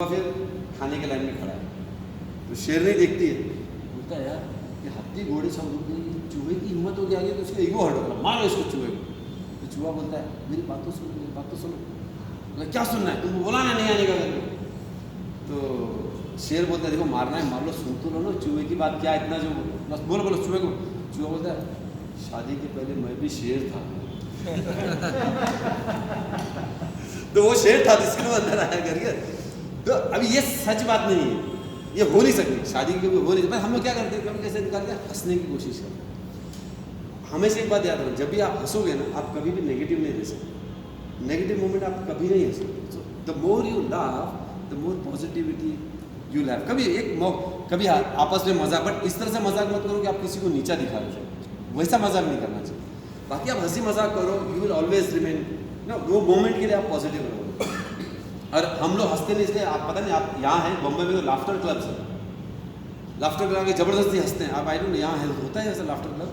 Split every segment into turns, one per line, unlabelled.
फिर खाने के लाइन में खड़ा है तो शेरनी देखती है, बोलता है यार ये हाथी घोड़े सब रुक गई, चूहे की हिम्मत हो गया तो उसका ईगो हर्ट होगा, मारो इसको चूहे को। तो चूहा बोलता है मेरी बात तो सुनो, मेरी बात तो सुनो। बोला क्या सुनना है, तुमको बोला ना नहीं आने का घर में। तो शेर बोलता है देखो मारना है मार लो, सुन तो लो ना चूहे की बात, क्या इतना जो बस बोलो बोलो चूहे को। चूहा बोलता है शादी के पहले मैं भी शेर था। तो वो शेर था जिसके वो अंदर आया करके। तो अभी ये सच बात नहीं है, ये हो नहीं सकती, शादी के हो नहीं सकती। हम लोग क्या करते हैं, कभी कैसे निकालते हैं, हंसने की कोशिश करते हैं। हमेशा एक बात याद रखो, जब भी आप हंसोगे ना, आप कभी भी नेगेटिव नहीं दे सकते। नेगेटिव मोमेंट आप कभी नहीं हंस सकते। So the more you laugh the more positivity you laugh. कभी आपस में मजाक, बट इस तरह से मजाक मत करो कि आप किसी को नीचा दिखा रहे हो, वैसा मजाक नहीं करना चाहिए। बाकी आप हंसी मजाक करो, यू विल ऑलवेज रिमेन ना, वो मोमेंट के लिए आप पॉजिटिव रहो। और हम लोग हंसते नहीं, इसलिए आप पता नहीं, आप यहाँ हैं बम्बई में तो लाफ्टर क्लब्स है, लाफ्टर क्लब के जबरदस्ती हंसते हैं। आप आई डोंट नो यहाँ होता है ऐसा लाफ्टर क्लब?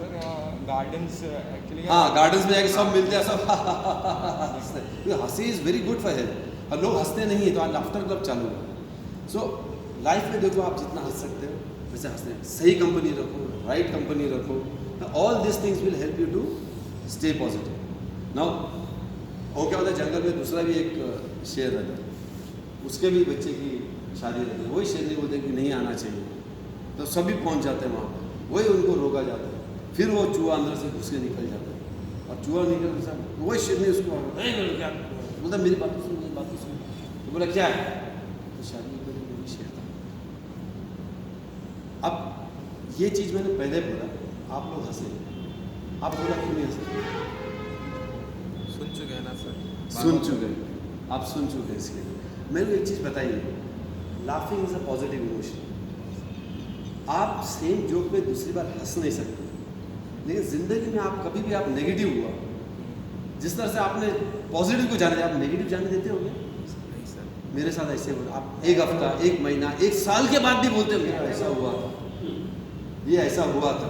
गार्डन्स एक्चुअली,
हाँ गार्डन्स में जाके सब मिलते हैं, सब हंसते हैं। हंसी is very good for health, और लोग हंसते नहीं है तो आज लाफ्टर क्लब चालू है। सो लाइफ में देखो आप जितना हंस सकते हो वैसे हंसते हैं, सही कंपनी रखो, राइट कंपनी रखो, all this things will help you to stay positive. Now वो क्या होता है, जंगल में दूसरा भी एक शेर रहता है, उसके भी बच्चे की शादी रहती है, वही शेर नहीं बोलते कि नहीं आना चाहिए, तो सभी पहुंच जाते हैं वहाँ पर, वही उनको रोका जाता है। फिर वो चूहा अंदर से घुस के निकल जाता है, और चूहा निकल के वही शेर नहीं उसको क्या बोलता, मेरी बात तो सुन, मेरी बात तो सुन। तो बोला क्या है, तो शादी के लिए वही शेर था। अब ये चीज़ मैंने पहले बोला, आप लोग हंसे, आप बोला क्यों नहीं हंसे?
सुन चुके हैं ना सर,
सुन चुके, आप सुन चुके हैं। इसके लिए मेरे को एक चीज़ बताइए, laughing is a positive emotion. आप सेम जोक पे दूसरी बार हंस नहीं सकते, लेकिन ज़िंदगी में आप कभी भी आप नेगेटिव हुआ, जिस तरह से आपने पॉजिटिव को जाने, आप नेगेटिव जाने देते होंगे?
नहीं सर,
मेरे साथ ऐसे बोला, आप एक हफ्ता, एक महीना, एक साल के बाद भी बोलते होंगे ऐसा हुआ था, ये ऐसा हुआ था,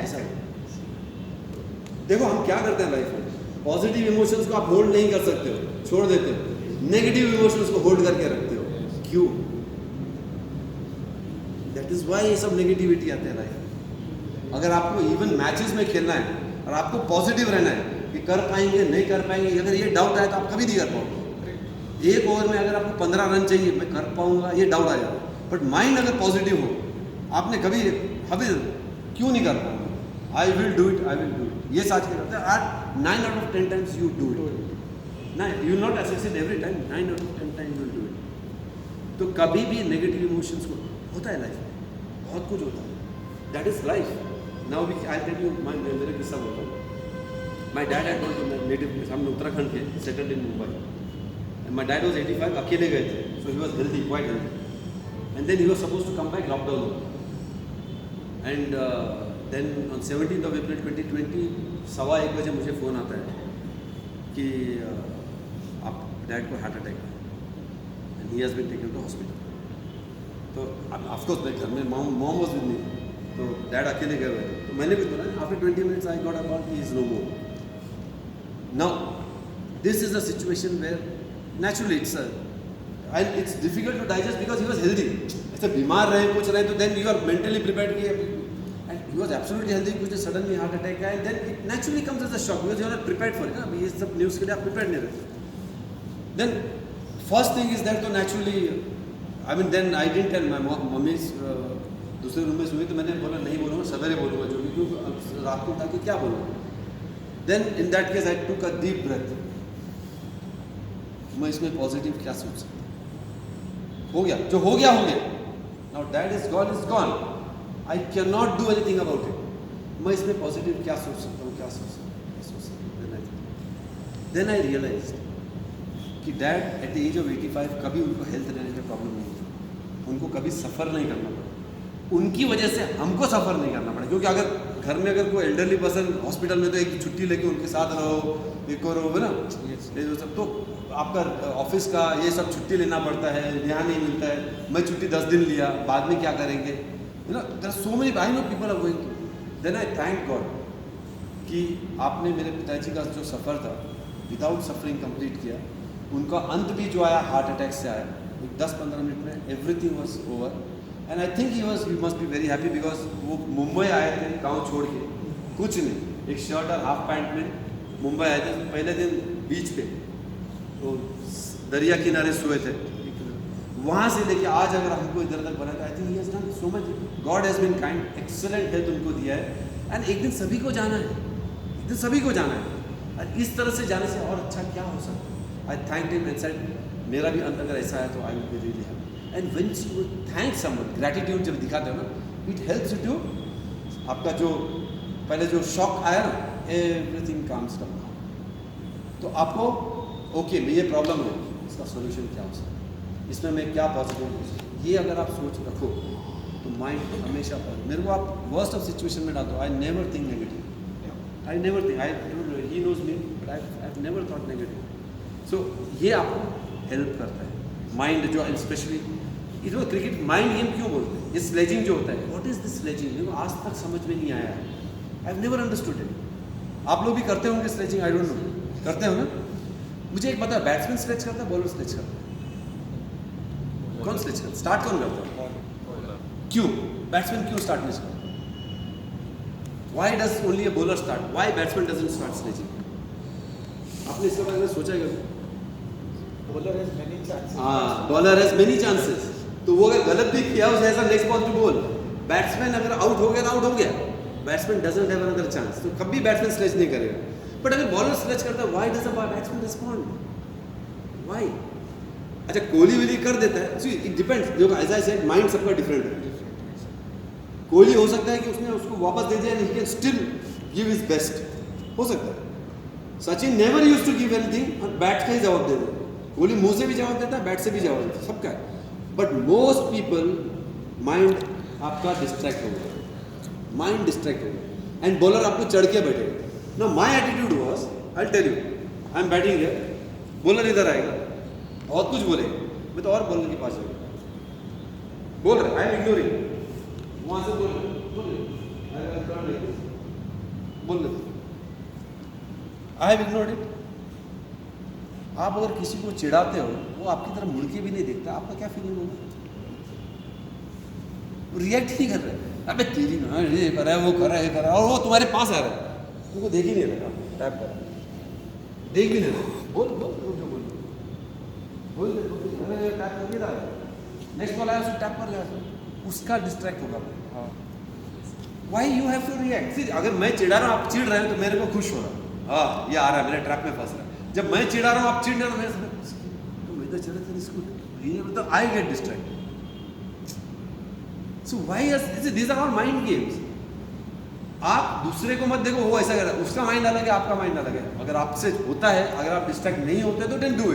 ऐसा। देखो हम क्या करते हैं लाइफ में, पॉजिटिव इमोशंस को आप होल्ड नहीं कर सकते हो, छोड़ देते हो, नेगेटिव इमोशंस को होल्ड करके रखते हो। क्यों? दैट इज वाई ये सब नेगेटिविटी आते हैं लाइफ में। अगर आपको इवन मैचेस में खेलना है और आपको पॉजिटिव रहना है कि कर पाएंगे नहीं कर पाएंगे, अगर ये डाउट आए तो आप कभी नहीं कर पाओगे। एक ओवर में अगर आपको 15 रन चाहिए, मैं कर पाऊंगा, ये डाउट आ जाए, बट माइंड अगर पॉजिटिव हो, आपने कभी क्यों नहीं कर पाऊंगा, I will do it, I will do it, ये सोच के करते हैं। 9 out of 10 times you do it. You will not succeed every time, 9 out of 10 times you will do it. तो कभी भी नेगेटिव इमोशंस को होता है लाइफ में, बहुत कुछ होता है, that is life. Now I tell you मेरा किस्सा बोलता हूँ। My dad had gone to my native place, हम उत्तराखंड के, settled in Mumbai. My dad was 85, अकेले गए थे, so he was healthy, quite healthy, and then he was suppose to come back lockdown, and then on 17th of April 2020 1:15 बजे मुझे phone आता है कि आप डैड को हार्ट अटैक है, and he has been taken to hospital. तो of course मैं घर में, मॉम वाज विद मी, तो डैड अकेले गए हुए थे। तो मैंने भी बोला after 20 minutes I got a call he is no more. Now this is a situation where naturally it's difficult to digest because he was healthy. ऐसे बीमार रहे कुछ रहे तो then you are mentally prepared कि he was absolutely healthy, कुछ suddenly heart attack आया, then it naturally comes as a shock because you are not prepared for it ना, ये सब न्यूज़ के लिए आप prepared नहीं रहते। Then first thing is that तो naturally, I mean then I didn't tell my mummy दूसरे रूम में सोई, तो मैंने बोला नहीं बोलूँगा, सवेरे बोलूँगा जो भी, क्योंकि रात को उठा के क्या बोलूँगा। Then in that case I took a deep breath, मैं इसमें पॉजिटिव क्या सोच सकता, हो गया जो हो गया हो गया, now dad is gone, I cannot do anything about it. मैं इसमें पॉजिटिव क्या सोच सकता हूँ, क्या सोच सकता हूँ। Then I realized कि dad at the age of 85 कभी उनको हेल्थ रिलेटेड प्रॉब्लम नहीं थी, उनको कभी सफ़र नहीं करना पड़ा, उनकी वजह से हमको सफ़र नहीं करना पड़ा। क्योंकि अगर घर में अगर कोई एल्डरली पर्सन हॉस्पिटल में, तो एक छुट्टी लेके उनके साथ रहो, एक करो, है ना, ये सब, तो आपका ऑफिस का ये सब छुट्टी लेना पड़ता है, यहाँ नहीं मिलता है। मैं छुट्टी 10 दिन लिया, बाद में क्या करेंगे, you know, there are so many, I know people are going through. Then I thank God कि आपने मेरे पिताजी का जो सफ़र था विदाउट सफरिंग कंप्लीट किया, उनका अंत भी जो आया हार्ट अटैक से आया, 10-15 मिनट में everything was over and I think he must be very happy because वो मुंबई आए थे गांव छोड़ के, कुछ नहीं, एक शर्ट और हाफ पैंट में मुंबई आए थे। पहले दिन बीच पे तो दरिया किनारे सोए थे, वहाँ से लेके आज अगर हमको इधर तक बनाया, I think he has done so much. God has been kind, excellent health उनको दिया है एंड एक दिन सभी को जाना है, एक दिन सभी को जाना है और इस तरह से जाने से और अच्छा क्या हो सकता है। आई थैंक हिम एंड सेड मेरा भी अंत अगर ऐसा है तो I will be really happy. And when you thank someone, gratitude जब दिखाते हो ना, इट हेल्प्स यू टू, आपका जो पहले जो शॉक आया ना, एवरीथिंग काम्स डाउन। तो आपको ओके ये प्रॉब्लम है, इसका सोल्यूशन क्या हो सकता है, इसमें मैं क्या पॉजिटिव हो सकता, ये अगर आप सोच रखो तो माइंड हमेशा पॉजिटिव। मेरे को आप वर्स्ट ऑफ सिचुएशन में डाल दो, I never think negative, I never think, he knows me but I never thought negative. So ये आपको हेल्प करता है माइंड जो, स्पेशली ये जो क्रिकेट माइंड गेम क्यों बोलते हैं, ये स्लेजिंग जो होता है, व्हाट इज दिस स्लेजिंग, मेरे को आज तक समझ में नहीं आया है, आई हैव नेवर अंडरस्टूड इट। आप लोग भी करते होंगे स्लेजिंग, आई डोंट नो, करते हो ना? मुझे एक बता, बैट्समैन स्लेज करता है, बॉलर स्लेज करता है, कौन स्लेज करता है, स्टार्ट कौन करता है? क्यों बैट्समैन क्यों स्टार्ट नहीं करता? Why does only a bowler start, why batsman doesn't start sledging? आपने इसके बारे में सोचा है?
Bowler has many chances.
हाँ, बॉलर हैज मेनी चांसेस, तो वो अगर गलत भी किया उसे ऐसा next ball to ball, batsman अगर आउट हो गया तो आउट हो गया, batsman doesn't have another chance, तो कभी बैट्समैन स्लेज नहीं करेगा। बट अगर बॉलर स्लेज करता है, why does the batsman respond, why? अच्छा कोहली विली कर देता है, सी इट डिपेंड्स, जो एज आई सेड माइंड सबका डिफरेंट है। कोहली हो सकता है कि उसने उसको वापस दे दिया, he can still give his best, हो सकता है। Sachin never used to give anything और बैट का ही जवाब दे दे, कोहली मुंह से भी जवाब देता है, बैट से भी जवाब देता है, सबका है। बट मोस्ट पीपल माइंड आपका डिस्ट्रैक्ट होगा, माइंड डिस्ट्रैक्ट होगा एंड बॉलर आपको चढ़ के बैठेगा ना। My attitude was, I tell you, I am batting here, bowler इधर आएगा और कुछ बोलेगा, मैं तो और बॉलर के पास जाऊंगा, बोल रहे आई एम इग्नोरिंग, वहां से बोल रहे आई हैव इग्नोर्ड इट। आप अगर किसी को चिढ़ाते हो, वो आपकी तरफ मुड़ के भी नहीं देखता, आपका क्या फीलिंग होगा? रिएक्ट ही कर रहे हैं, अबे तेरी ना ये कर रहा है, वो कर रहा है, ये कर रहा है, और वो तुम्हारे पास आ रहा है, तुमको देख ही नहीं रहा, टैप कर देख भी नहीं रहा, बोल बोल बोल जो बोल बोल अरे टैप कर नहीं रहा है, नेक्स्ट बॉल आया उसको टैप कर लिया, उसका डिस्ट्रैक्ट होगा। Why you have to react? अगर मैं चिढ़ा रहा हूँ, आप चिढ़ रहे हो, तो मेरे को खुश हो रहा, हाँ ये आ रहा है, मेरे ट्रैप में फंस रहा है। जब मैं चिढ़ा रहा हूँ, आप चिढ़ रहे हो, तो मैं इधर चले थे इसको, मतलब I get distracted. So why these are all mind games. आप दूसरे को मत देखो, वो ऐसा कर रहा है, उसका माइंड अलग है, आपका माइंड अलग है। अगर आपसे होता है, अगर आप डिस्ट्रैक्ट नहीं होते तो देन डू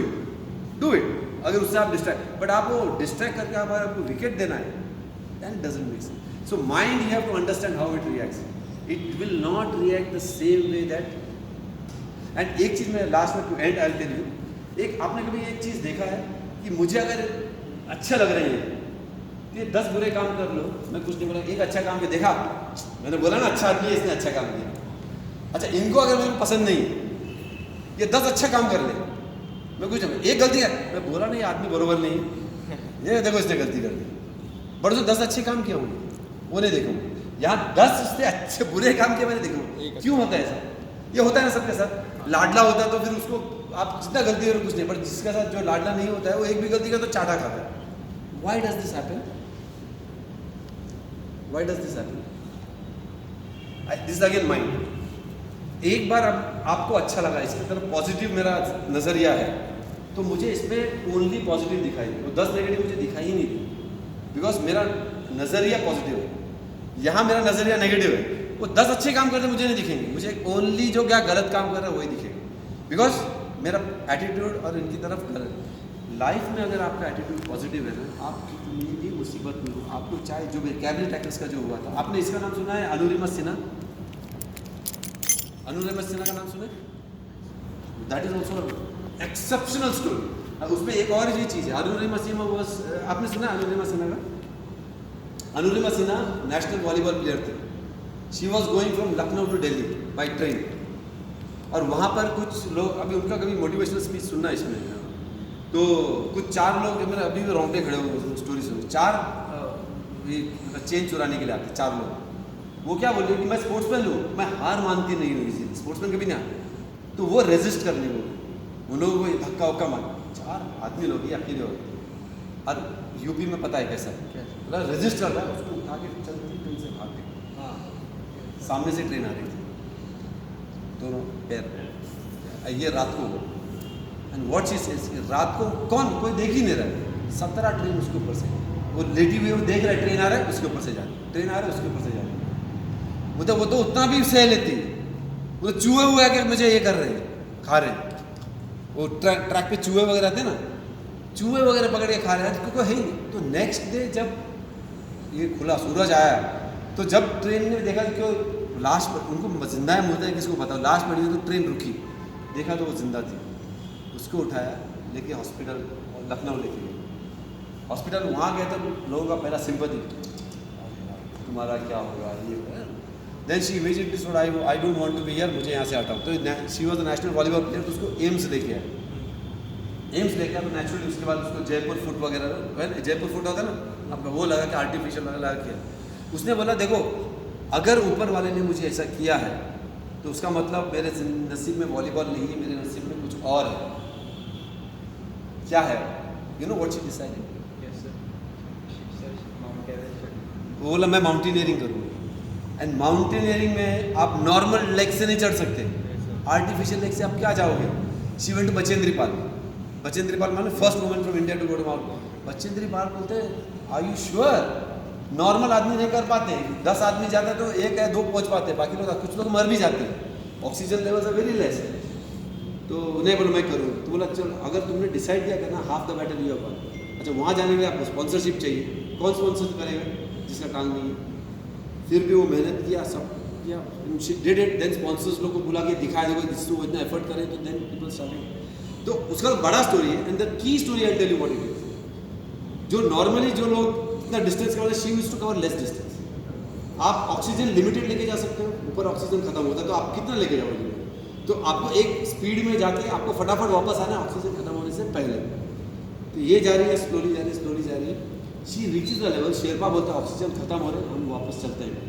इट, अगर उससे आप डिस्ट्रैक्ट, बट आप वो डिस्ट्रैक्ट करके आप आपको विकेट देना है, then doesn't make sense. So mind you have to understand how it reacts, it will not react the same way that. And एक चीज़ मैं लास्ट में to end I tell you, एक आपने कभी एक चीज़ देखा है कि मुझे अगर अच्छा लग रही है, ये 10 बुरे काम कर लो, मैं कुछ नहीं बोला, एक अच्छा काम भी देखा, मैंने बोला ना अच्छा आदमी है, इसने अच्छा काम किया। अच्छा इनको अगर मेरे को पसंद नहीं है, ये 10 अच्छा काम कर ले, मैं कुछ नहीं, एक गलती है, मैं बोला नहीं आदमी बरोबर नहीं है, ये देखो इसने गलती कर दी, बट जो 10 अच्छे काम किया होंगे वो नहीं देखूँगा, यहाँ 10 उसने अच्छे बुरे काम किए मैंने देखूँगा। क्यों होता है ऐसा? ये होता है ना सबके साथ, लाडला होता है तो फिर उसको आप जितना गलती करो कुछ नहीं, बट जिसके साथ जो लाडला नहीं होता है, वो एक भी गलती करे तो चाटा खाता है। Why does this happen? Why does this happen? This is again mind. एक बार अब आपको अच्छा लगा, इसकी तरफ पॉजिटिव मेरा नज़रिया है, तो मुझे इसमें ओनली पॉजिटिव दिखाई दे, वो 10 नेगेटिव मुझे दिखाई ही नहीं दी, बिकॉज मेरा नज़रिया पॉजिटिव है, यहाँ मेरा नज़रिया नेगेटिव है। वो 10 अच्छे काम करते मुझे नहीं दिखेंगे, मुझे ओनली जो क्या गलत काम कर रहा है वही दिखेगा, बिकॉज मेरा एटीट्यूड और इनकी तरफ गलत। लाइफ में अगर आपका एटीट्यूड पॉजिटिव है ना, आप कितनी भी मुसीबत में हो, आपको चाहे जो भी कैबिनेट एक्टर्स का जो हुआ था, आपने इसका नाम सुना है? अनुरिमा सिन्हा, अनुरिमा सिन्हा का नाम सुना है? That is also exceptional story. उसमें एक और ये चीज़ है, अनुरिमा सिन्हा वाज, आपने सुना है अनुरिमा सिन्हा का? Anurima Sinha national volleyball player थे। She was going from Lucknow to Delhi by train, और वहाँ पर कुछ लोग, अभी उनका कभी मोटिवेशनल स्पीच सुनना इसमें, तो कुछ 4 लोग जो मेरे अभी भी रोंगटे खड़े हुए स्टोरी सुन, 4 चेन चुराने के लिए आते 4 लोग। वो क्या बोल रहे कि मैं स्पोर्ट्समैन हूँ, मैं हार मानती नहीं हूँ, इसी स्पोर्ट्समैन कभी नहीं। तो वो रेजिस्ट करने को उन लोगों को धक्का वक्का मार, 4 आदमी लोग ये अकेले हो। और यूपी में पता है कैसा है, मतलब रेजिस्ट कर रहा है, उसको उठा के चलती ट्रेन से भाग गए। सामने से ट्रेन आ रही थी, दोनों पैर, ये रात को। एंड व्हाट शी सेज, रात को कौन, कोई देख ही नहीं रहा है, 17 ट्रेन उसके ऊपर से, वो लेटी हुई, वो देख रहा है ट्रेन आ रहा है उसके ऊपर से जा रही है, ट्रेन आ रहा है उसके ऊपर से जा रही है। वो तो उतना भी सह लेती है, वो तो चूहे हुए आके मुझे ये कर रहे हैं, खा रहे हैं। वो ट्रैक पे चूहे वगैरह आते हैं ना, चूहे वगैरह पकड़ के खा रहे हैं, क्योंकि है ही नहीं। तो नेक्स्ट डे जब ये खुला सूरज आया, तो जब ट्रेन ने देखा कि लाश पर, उनको जिंदा है मुर्दा है किसको पता, लाश पड़ी तो ट्रेन रुकी, देखा तो वो जिंदा थी। उसको उठाया लेके हॉस्पिटल लखनऊ लेके गए। हॉस्पिटल वहाँ गए तो लोगों का पहला सिंपैथी, तुम्हारा क्या होगा ये। Then she immediately so I don't want to be here, मुझे यहाँ से हटाओ। तो she was the national volleyball player, तो उसको एम्स लेके आया। एम्स लेके आया तो नेचुरली उसके बाद उसको जयपुर फुट वगैरह, जयपुर फुट होता है ना आपका, वो लगा के आर्टिफिशियल लगा किया। उसने बोला देखो अगर ऊपर वाले ने मुझे ऐसा किया है तो उसका मतलब मेरे नसीब में वॉलीबॉल नहीं है, मेरे नसीब में कुछ और है। क्या है? You know what she decided? वो बोला मैं माउंटेनियरिंग करूँगी। एंड माउंटेनियरिंग में आप नॉर्मल लेग से नहीं चढ़ सकते, आर्टिफिशियल लेग से आप क्या जाओगे। She went to Bachendri Pal. Bachendri Pal माने first woman from India to go to mount. Bachendri Pal बोलते आर यू श्योर? नॉर्मल आदमी नहीं कर पाते, 10 आदमी जाते तो 1 या 2 पहुंच पाते, बाकी लोग, कुछ लोग मर भी जाते हैं, oxygen levels are very less. तो नहीं बोला मैं करूँ, तो बोला चल अगर तुमने डिसाइड किया करना half the battle you have. अच्छा वहाँ जाने के लिए आपको स्पॉन्सरशिप चाहिए, कौन स्पॉन्सर करेगा जिसका टांग नहीं है। फिर भी वो मेहनत किया, सब किया, she did it. Then sponsors लोग को बुला के दिखाया, देखो जिससे वो इतना एफर्ट करे, तो देन पीपल स्टार्टेड। तो उसका बड़ा स्टोरी है। And the key story I tell you what it is. जो नॉर्मली जो लोग इतना distance cover, she used to cover less distance. आप ऑक्सीजन लिमिटेड लेके जा सकते हो, ऊपर ऑक्सीजन खत्म होता है तो आप कितना लेके जाओगे। तो आपको एक स्पीड में जाके आपको फटाफट वापस आना ऑक्सीजन खत्म होने से पहले। तो ये जा रही है, स्लोली जा रही है, स्लोली जा रही है। She reaches the level, Sherpa बोलता है ऑक्सीजन खत्म हो रहे हैं, हम वापस चलते हैं।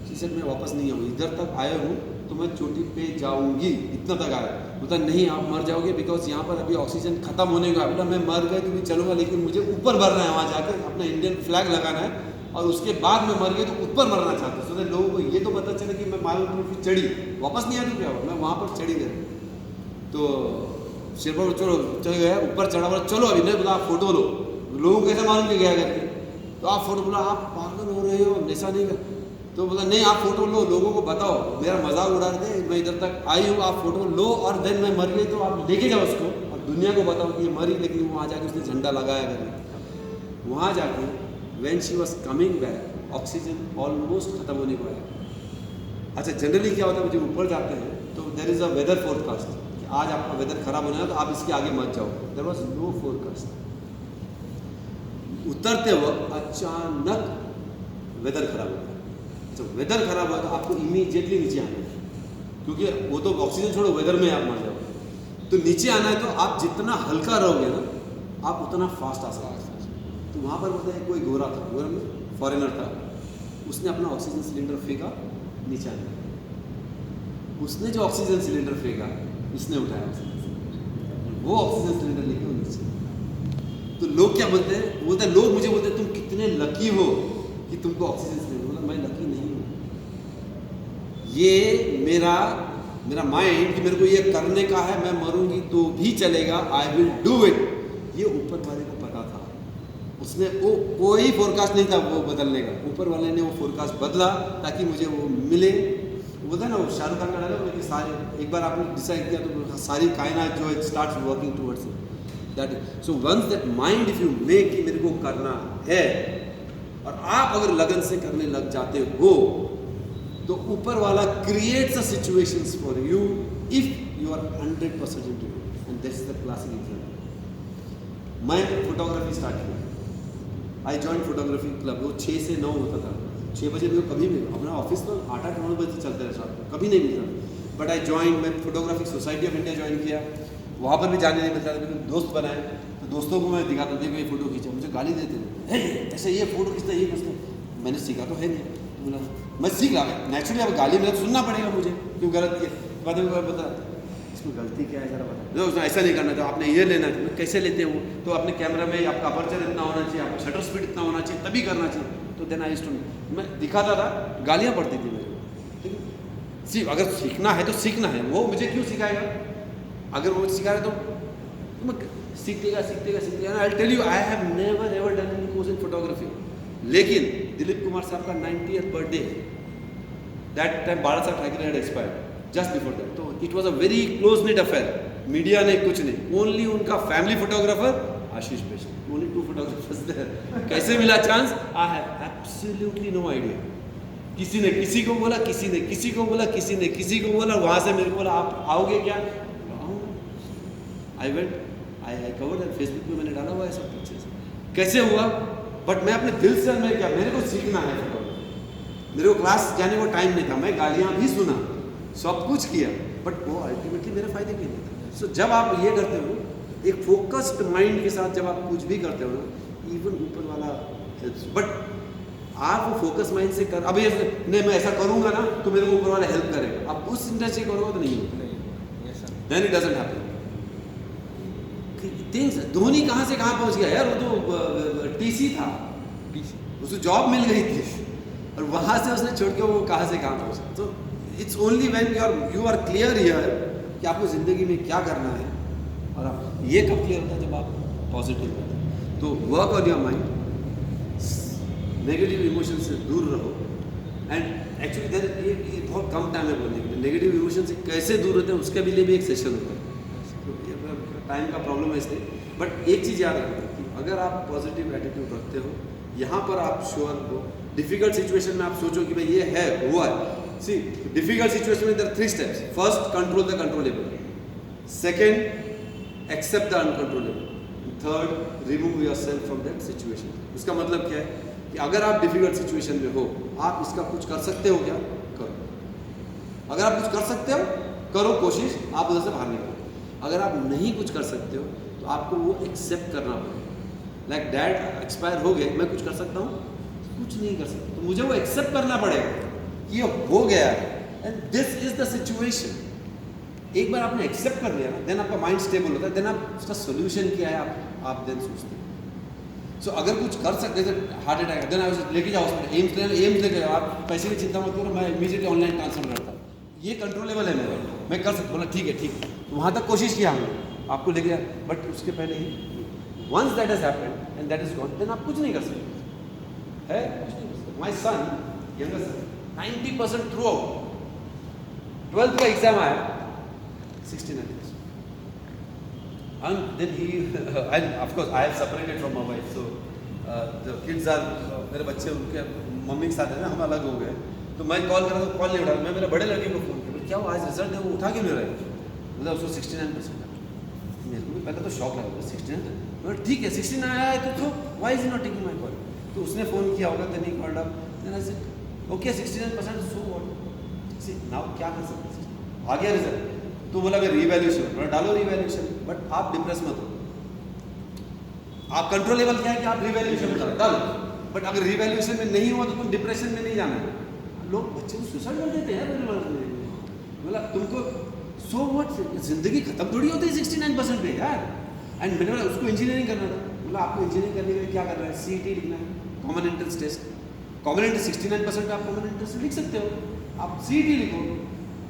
शी सेड मैं वापस नहीं आऊँगी, इधर तक आया हूँ तो मैं चोटी पे जाऊँगी, इतना तक आया। बोलता नहीं आप मर जाओगे, बिकॉज यहाँ पर अभी ऑक्सीजन खत्म होने का। बोला मैं मर गए तो भी चलूँगा, लेकिन मुझे ऊपर मरना है, वहाँ जाकर अपना इंडियन फ्लैग लगाना है, और उसके बाद मैं मर गई तो ऊपर मरना चाहता हूँ। तो लोगों को ये तो पता चले कि मैं मालूम फिर चढ़ी, वापस नहीं आ तो क्या हुआ, मैं वहाँ पर चढ़ी गई। तो शेरपा चलो चल गया, ऊपर चढ़ा, बोला चलो अभी नहीं, बोला आप फोटो लो। लोगों को कैसे मालूम कि गया करके, तो आप फोटो, बोला आप पागल हो रहे हो, ऐसा नहीं कर। तो बोला नहीं आप फोटो लो, लोगों को बताओ, मेरा मजाक उड़ा दे, मैं इधर तक आई हूँ, आप फोटो लो, और देन मैं मर गई तो आप लेके जाओ उसको और दुनिया को बताओ कि ये मरी, लेकिन वहाँ जाके उसने झंडा लगाया करके। वहाँ जाके when she was coming back, oxygen almost खत्म होने को आया। अच्छा जनरली क्या होता है, जब ऊपर जाते हैं तो there is a weather forecast, आज आपका वेदर खराब होना है तो आप इसके आगे मत जाओ। There was no forecast. उतरते वक्त अचानक वेदर खराब होता है। तो वेदर खराब हुआ तो आपको इमीडिएटली नीचे आना है, क्योंकि वो तो ऑक्सीजन छोड़ो, वेदर में आप मर जाओ। तो नीचे आना है तो आप जितना हल्का रहोगे ना, आप उतना फास्ट आ सकते हैं। तो वहाँ पर बोलते हैं कोई गोरा था, गोरा में फॉरेनर था, उसने अपना ऑक्सीजन सिलेंडर फेंका, नीचे आया। उसने जो ऑक्सीजन सिलेंडर फेंका, इसने उठाया ऑक्सीजन सिलेंडर, वो ऑक्सीजन सिलेंडर लेके वो नीचे। तो लोग क्या बोलते हैं, बोलते हैं लोग मुझे बोलते हैं तुम कितने लकी हो कि तुमको ऑक्सीजन सिलेंडर। मैं लकी नहीं हूँ, ये मेरा माइंड कि मेरे को ये करने का है, मैं मरूंगी तो भी चलेगा, आई विल डू इट, ये ऊपर वाले को पता था। उसने वो कोई फोरकास्ट नहीं था वो बदलने का, ऊपर वाले ने वो फोरकास्ट बदला ताकि मुझे वो मिले। बोलता है ना वो शाहरुख खान का डायलॉग कि सारे एक बार आपने डिसाइड किया तो सारी कायनात जो है starts working towards that. So once that mind if you make कि मेरे को करना है, और आप अगर लगन से करने लग जाते हो, तो ऊपर वाला creates a situations for you if you are 100% into it. And that's the classic example. मैं फोटोग्राफी स्टार्ट किया, आई जॉइन फोटोग्राफी क्लब। वो 6 से 9 होता था, 6 बजे मेरे को कभी भी अपना ऑफिस तो 8-9 बजे चलते रहे, साथ कभी नहीं मिलता। बट आई जॉइन, मैं photographic society of India join किया, वहाँ पर भी जाने नहीं मिलता था, लेकिन दोस्त बनाए तो दोस्तों को मैं दिखाता, देखो ये फ़ोटो खींचा, मुझे गाली देते थे, ऐसे ये फ़ोटो खींचता, ये खींचता। मैंने सीखा तो है नहीं, तो बोला मैं सीख रहा, नेचुरली अब गाली मेरा सुनना पड़ेगा मुझे, क्यों गलत किया, बाद में बता इसमें गलती क्या है जरा बता, उसने ऐसा नहीं करना था, आपने ये लेना चाहिए, कैसे लेते हो, तो अपने कैमरा में आपका अपर्चर इतना होना चाहिए, आपका शटर स्पीड इतना होना चाहिए, तभी करना चाहिए। तो देन आई स्टूडेंट मैं दिखाता था, गालियाँ पड़ती थी मेरे को, ठीक है। सीख, अगर सीखना है तो सीखना है, वो मुझे क्यों सिखाएगा, अगर वो सिखा रहे तो मैं सीखतेगा। I tell you I have never ever done any course in photography, लेकिन दिलीप कुमार साहब का 90th birthday, that time Bala Saheb Thackeray had expired just before that, तो it was a very close knit affair, media ने कुछ नहीं, ओनली उनका फैमिली फोटोग्राफर आशीष पेशे, only 2 photographers there. कैसे मिला chance, I have absolutely no idea. किसी ने किसी को बोला, किसी ने किसी को बोला, किसी ने किसी को बोला, वहाँ से मेरे को बोला आप आओगे क्या, I went, I covered that, Facebook पे मैंने डाला हुआ है सब पिक्चर्स, कैसे हुआ, बट मैं अपने दिल से मैं क्या, मेरे को सीखना है फोटोग्राफी, मेरे को क्लास जाने को टाइम नहीं था, मैं गालियाँ भी सुना, सब कुछ किया, बट वो अल्टीमेटली मेरे फायदे के लिए था। सो जब आप ये करते हो, एक फोकस्ड माइंड के साथ जब आप कुछ भी करते हो ना, इवन ऊपर वाला हेल्प्स, बट आप वो फोकस माइंड से कर, अब ये नहीं मैं ऐसा करूंगा ना तो मेरे को ऊपर वाला हेल्प करेगा, आप उस इंटरेस्ट से करोगे तो नहीं होगा, then it doesn't happen. Things, Dhoni कहाँ से कहाँ पहुँच गया यार, वो तो टीसी था, उसको जॉब मिल गई थी, और वहाँ से उसने छोड़ के वो कहाँ से कहाँ पहुँचा। तो it's only when you are clear here कि आपको ज़िंदगी में क्या करना है, और आप ये कब क्लियर होता है, जब आप पॉजिटिव होते हैं। तो work on your mind, negative emotion से दूर रहो, एंड एक्चुअली देर ये बहुत कम टाइम है बोलने के लिए, नेगेटिव इमोशन से कैसे दूर होते हैं उसके भी लिए भी एक सेशन होता है, तो टाइम का प्रॉब्लम है इसलिए, बट एक चीज़ याद रखना कि अगर आप पॉजिटिव एटीट्यूड रखते हो, यहाँ पर आप श्योर हो, डिफिकल्ट सिचुएशन में आप सोचो कि भाई ये है हुआ है, सी डिफिकल्ट सिचुएशन में there are 3 steps, first control the controllable, second accept the uncontrollable, third remove yourself from that situation. उसका मतलब क्या है कि अगर आप डिफिकल्ट सिचुएशन में हो, आप इसका कुछ कर सकते हो क्या, करो। अगर आप कुछ कर सकते हो करो कोशिश, आप उधर से बाहर निकलो। अगर आप नहीं कुछ कर सकते हो तो आपको वो एक्सेप्ट करना पड़ेगा, लाइक डैड एक्सपायर हो गए, मैं कुछ कर सकता हूँ, कुछ नहीं कर सकता, तो मुझे वो एक्सेप्ट करना पड़ेगा कि ये हो गया है, and this is the situation. एक बार आपने एक्सेप्ट कर लिया ना, देन आपका माइंड स्टेबल होता है, देन आप उसका सोल्यूशन क्या है आप देन सोचते हैं। सो अगर कुछ कर सकते जैसे हार्ट अटैक, देन आप लेके जाओ हॉस्पिटल, एम्स लेके जाओ, आप पैसे की चिंता मत करो, मैं इमीडिएटली ऑनलाइन ट्रांसफर करता हूँ, ये कंट्रोलेबल है मेरा, मैं कर सकता, बोला ठीक है, तो वहाँ तक कोशिश किया हमने आपको लेके जाए, बट उसके पहले ही once that has happened and that is gone, then आप कुछ नहीं कर सकते है, कुछ नहीं कर सकते। माई सन यंगर सन 90% थ्रू आउट, 12th का एग्जाम आया 69%, and then he and of course I have separated from my wife, so the kids are मेरे बच्चे उनके मम्मी के साथ है ना, हम अलग हो गए, तो मैं कॉल करा तो कॉल नहीं उठा, मैं मेरे बड़े लड़के को फोन किया, क्या वो आज रिजल्ट है, वो उठा क्यों नहीं रहा है, मतलब उसको 69%, मेरे को भी पहले तो शॉक लगा, 69, मैं ठीक है 69 आया है तो why is not taking my call, तो उसने फ़ोन किया होगा, then he called up, then I said okay 69%, so what, see now क्या कर सकते हैं, आ गया रिजल्ट, तो बोला मैं रीवैल्यूएशन, बोला डालो रीवैल्यूएशन, बट आप डिप्रेस मत हो, आप कंट्रोलेबल क्या है कि आप रीवैल्यूएशन में डालो, बट अगर रीवैल्यूएशन में नहीं हुआ तो तुम डिप्रेशन में नहीं जाना है। लोग बच्चे को सुसाइड कर देते हैं बोला तुमको सो व्हाट, जिंदगी खत्म थोड़ी होती है 69% पे यार, एंड मैंने बोला उसको इंजीनियरिंग करना था, बोला आपको इंजीनियरिंग करने के लिए क्या करना है, सीईटी लिखना है, common entrance test, common entrance 69% पे आप कॉमन एंट्रेंस लिख सकते हो, आप सीईटी लिखो,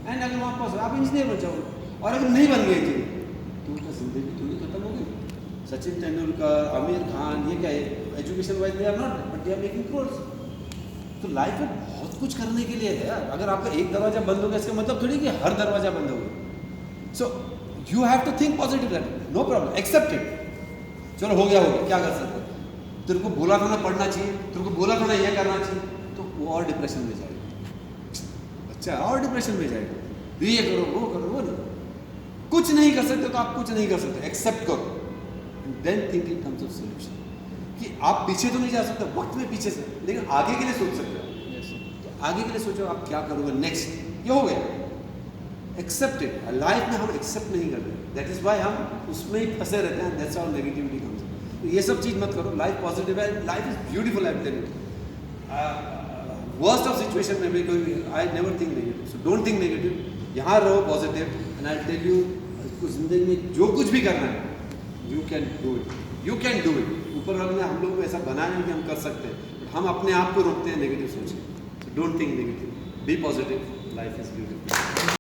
एंड अगर वहाँ पास आप इंजीनियर बन जाओ, और अगर नहीं बन गए इंजीनियर तो उनका जिंदगी थोड़ी खत्म हो गई। सचिन तेंदुलकर, आमिर खान, ये क्या है, education wise they are not, but they are making crores. तो लाइफ में बहुत कुछ करने के लिए है यार, अगर आपका एक दरवाजा बंद हो गया इसका मतलब थोड़ी कि हर दरवाजा बंद हो गया। So you have to think positive, no problem, accept it, चलो हो गया, क्या कर सकते, तेरे को बोला था ना पढ़ना चाहिए, तेरे को बोला था ना ये करना चाहिए, तो वो और डिप्रेशन में जाएगा, अच्छा और डिप्रेशन में जाएगा, ये करो वो नहीं, कुछ नहीं कर सकते तो आप कुछ नहीं कर सकते, एक्सेप्ट करो, then think in terms of solution, कि आप पीछे तो नहीं जा सकते वक्त में पीछे से, लेकिन आगे के लिए सोच सकते हो, तो आगे के लिए सोचो आप क्या करोगे नेक्स्ट, ये हो गया, एक्सेप्ट इट। लाइफ में हम एक्सेप्ट नहीं करते, दैट इज वाई हम उसमें ही फंसे रहते हैं, दैट्स हाउ नेगेटिविटी कम्स। तो ये सब चीज़ मत करो, लाइफ पॉजिटिव है, life is beautiful, I tell you. Worst of situation में भी कोई, I never think negative, so don't think negative, यहाँ रहो positive, and I tell you जिंदगी में जो कुछ भी करना है, you can do it, you can do it. ऊपर वाले ने हम लोग को ऐसा बनाया है कि हम कर सकते हैं, बट हम अपने आप को रोकते हैं नेगेटिव सोच के। So don't think negative, be positive, life is beautiful.